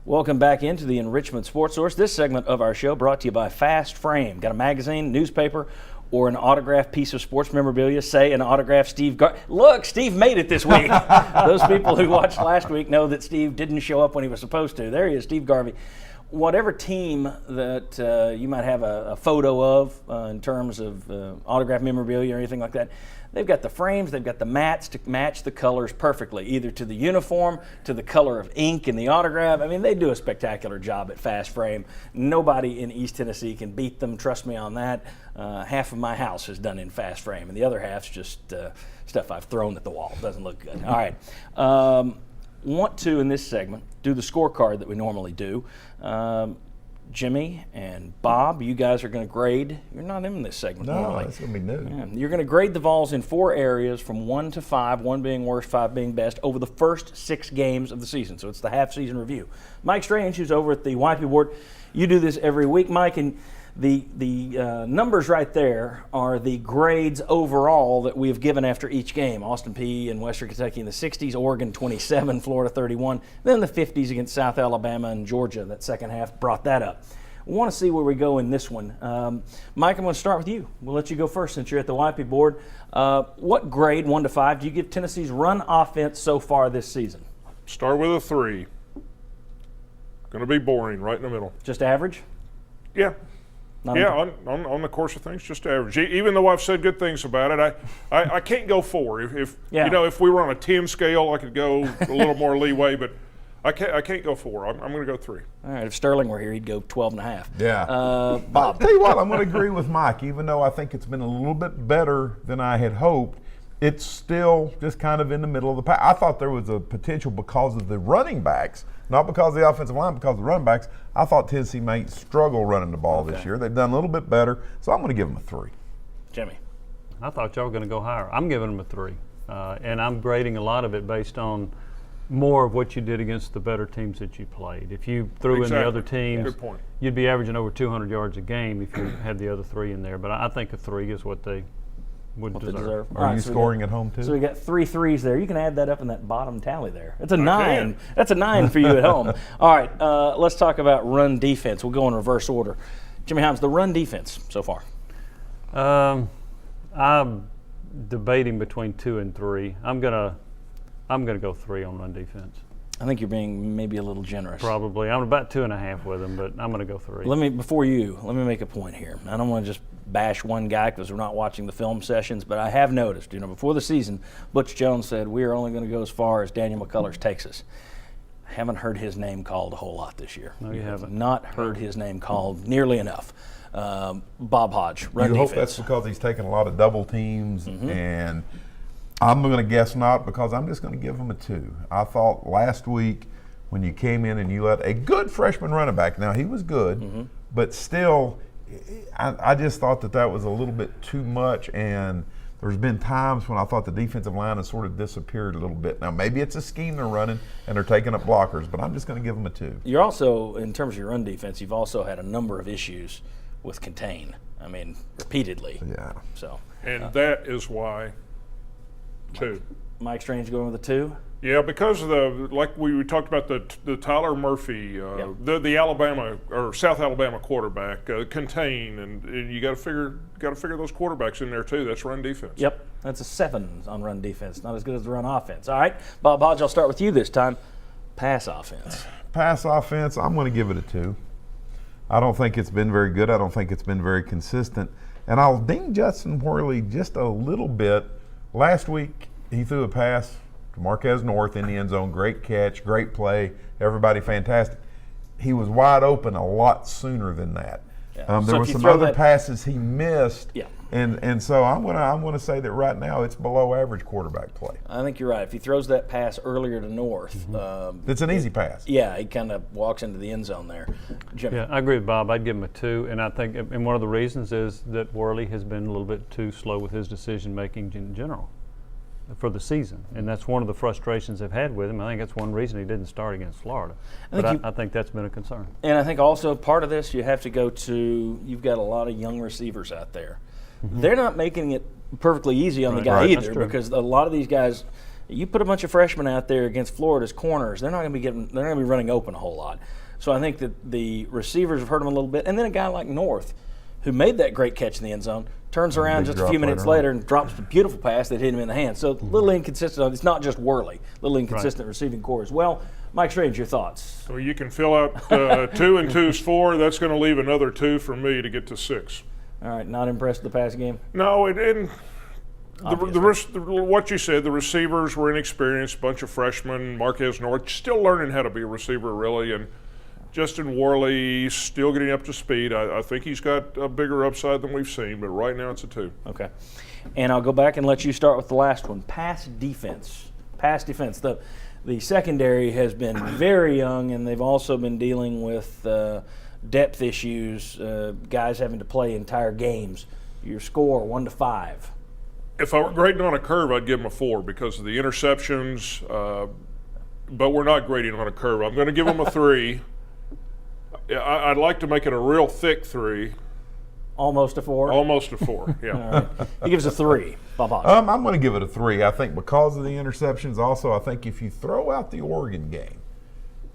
Welcome back into the Enrichment Sports Source. This segment of our show brought to you by Fast Frame. Got a magazine, newspaper, or an autographed piece of sports memorabilia, say an autographed Steve Garvey. Look, Steve made it this week. Those people who watched last week know that Steve didn't show up when he was supposed to. There he is, Steve Garvey. Whatever team that you might have a photo of in terms of autographed memorabilia or anything like that, they've got the frames, they've got the mats to match the colors perfectly, either to the uniform, to the color of ink in the autograph. I mean, they do a spectacular job at Fast Frame. Nobody in East Tennessee can beat them. Trust me on that. Half of my house is done in Fast Frame, and the other half's just stuff I've thrown at the wall. Doesn't look good. All right. Want to, in this segment, do the scorecard that we normally do. Jimmy and Bob, you guys are going to grade. You're not in this segment normally. No, that's going to be new. Yeah, you're going to grade the Vols in 4 areas from 1 to 5, 1 being worst, 5 being best, over the first 6 games of the season. So it's the half-season review. Mike Strange, who's over at the YP board, you do this every week, Mike, and the numbers right there are the grades overall that we have given after each game. Austin Peay and Western Kentucky in the 60s, Oregon 27, Florida 31, then the 50s against South Alabama and Georgia. That second half brought that up. We want to see where we go in this one. Mike, I'm going to start with you. We'll let you go first since you're at the YP board. What grade, 1 to 5, do you give Tennessee's run offense so far this season? Start with a 3. Going to be boring, right in the middle. Just average? Yeah. On the course of things, just average. Even though I've said good things about it, I can't go 4. If we were on a 10 scale, I could go a little more leeway, but I can't go 4. I'm going to go 3. All right. If Sterling were here, he'd go 12 and a half. Yeah. Bob. I'll tell you what, I'm going to agree with Mike. Even though I think it's been a little bit better than I had hoped, it's still just kind of in the middle of the pack. I thought there was a potential because of the running backs, not because of the offensive line, because of the running backs. I thought Tennessee might struggle running the ball this year. They've done a little bit better, so I'm going to give them a 3. Jimmy. I thought y'all were going to go higher. I'm giving them a 3. And I'm grading a lot of it based on more of what you did against the better teams that you played. If you threw in the other teams, Good point. You'd be averaging over 200 yards a game if you had the other 3 in there. But I think a 3 is what they would deserve. Are you scoring at home too? So we got 3 threes there. You can add that up in that bottom tally there. That's a 9. That's a 9 for you at home. All right, let's talk about run defense. We'll go in reverse order. Jimmy Hyams, the run defense so far. I'm debating between 2 and 3. I'm gonna go 3 on run defense. I think you're being maybe a little generous. Probably. I'm about 2.5 with them, but I'm going to go 3. Let me make a point here. I don't want to just bash one guy because we're not watching the film sessions, but I have noticed, before the season, Butch Jones said we are only going to go as far as Daniel McCullers takes us. I haven't heard his name called a whole lot this year. No, you haven't. Not heard his name called nearly enough. Bob Hodge, run you defense. hope that's because he's taking a lot of double teams, and I'm going to guess not, because I'm just going to give him a 2. I thought last week when you came in and you let a good freshman running back, now he was good, but still, I just thought that was a little bit too much, and there's been times when I thought the defensive line has sort of disappeared a little bit. Now, maybe it's a scheme they're running and they're taking up blockers, but I'm just going to give them a 2. You're also, in terms of your run defense, you've also had a number of issues with contain. I mean, repeatedly. Yeah. So. And that is why 2. Mike Strange going with a 2? Yeah, because of like we talked about the Tyler Murphy, the Alabama or South Alabama quarterback, contain, and you got to figure those quarterbacks in there too. That's run defense. Yep, that's a 7 on run defense. Not as good as the run offense. All right, Bob Hodge, I'll start with you this time. Pass offense. Pass offense, I'm going to give it a 2. I don't think it's been very good. I don't think it's been very consistent. And I'll ding Justin Worley just a little bit. Last week, he threw a pass to Marquez North in the end zone. Great catch, great play, everybody fantastic. He was wide open a lot sooner than that. Yeah. There were some other passes he missed, and so I'm gonna say that right now it's below average quarterback play. I think you're right. If he throws that pass earlier to North, it's an easy pass. Yeah, he kind of walks into the end zone there. Jimmy. Yeah, I agree with Bob. I'd give him a 2, and I think, and one of the reasons is that Worley has been a little bit too slow with his decision making in general for the season, and that's one of the frustrations they've had with him. I think that's one reason he didn't start against Florida. I think that's been a concern. And I think also part of this, you have to go to, you've got a lot of young receivers out there. They're not making it perfectly easy on the guy either, because a lot of these guys, You put a bunch of freshmen out there against Florida's corners, they're not going to be running open a whole lot. So I think that the receivers have hurt them a little bit. And then a guy like North, who made that great catch in the end zone, turns around just a few minutes later and drops a beautiful pass that hit him in the hand. So a little inconsistent. It's not just Worley, a little inconsistent receiving core as well. Mike Strange, your thoughts? So you can fill out 2 and 2 is 4. That's going to leave another 2 for me to get to 6. All right, not impressed with the passing game? No, what you said, the receivers were inexperienced, bunch of freshmen. Marquez North still learning how to be a receiver, really, and Justin Worley still getting up to speed. I think he's got a bigger upside than we've seen, but right now it's a 2. Okay. And I'll go back and let you start with the last one, pass defense. Pass defense. The secondary has been very young, and they've also been dealing with depth issues, guys having to play entire games. Your score, 1 to 5. If I were grading on a curve, I'd give them a 4 because of the interceptions, but we're not grading on a curve. I'm going to give them a 3. I'd like to make it a real thick 3. Almost a 4? Almost a 4, yeah. All right. He gives a 3. Bob Hodge. I'm going to give it a 3. I think because of the interceptions. Also, I think if you throw out the Oregon game,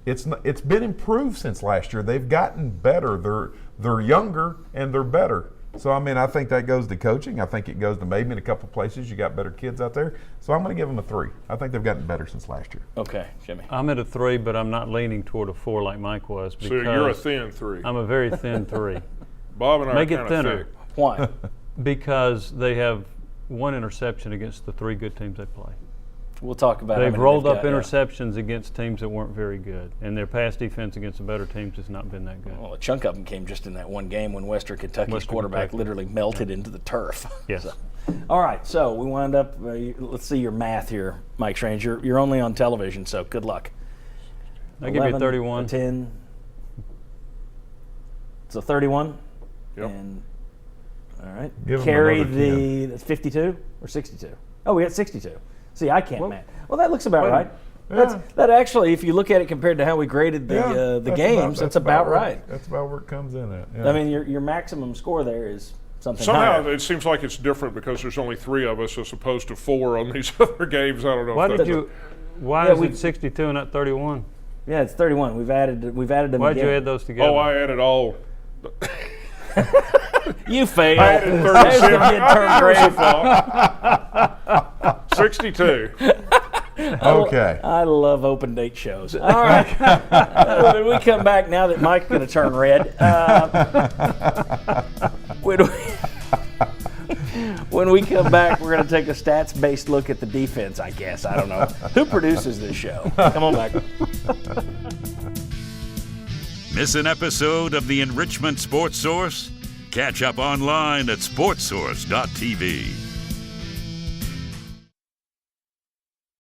it's been improved since last year. They've gotten better. They're younger and they're better. So, I mean, I think that goes to coaching. I think it goes to maybe in a couple places you got better kids out there. So I'm going to give them a 3. I think they've gotten better since last year. Okay, Jimmy. I'm at a 3, but I'm not leaning toward a 4 like Mike was. So you're a thin 3. I'm a very thin 3. Bob and I Make are it kind thinner. of thick. Why? Because they have 1 interception against the 3 good teams they play. We'll talk about it. They've rolled up interceptions against teams that weren't very good, and their pass defense against the better teams has not been that good. Well, a chunk of them came just in that one game when Western Kentucky's quarterback literally melted into the turf. Yes. So, all right, so we wound up, let's see your math here, Mike Strange. You're only on television, so good luck. I give you 31. 10. So 31? Yep. And, all right. Give 'em Carry another that's 52 or 62? Oh, we got 62. See, I can't math. Well, that looks about right. Yeah. That actually, if you look at it compared to how we graded the games, that's about right. That's about where it comes in at. Yeah. I mean, your maximum score there is something Somehow higher. it seems like it's different because there's only 3 of us as opposed to 4 on these other games. I don't know. Why is it 62 and not 31? Yeah, it's 31. We've added them. Why'd again. you add those together? Oh, I added all. You failed. I added 36. 62. Okay. I love open date shows. All right. When we come back, now that Mike's going to turn red, when we come back, we're going to take a stats-based look at the defense, I guess. I don't know. Who produces this show? Come on back. Miss an episode of the Enrichment Sports Source? Catch up online at sportsource.tv.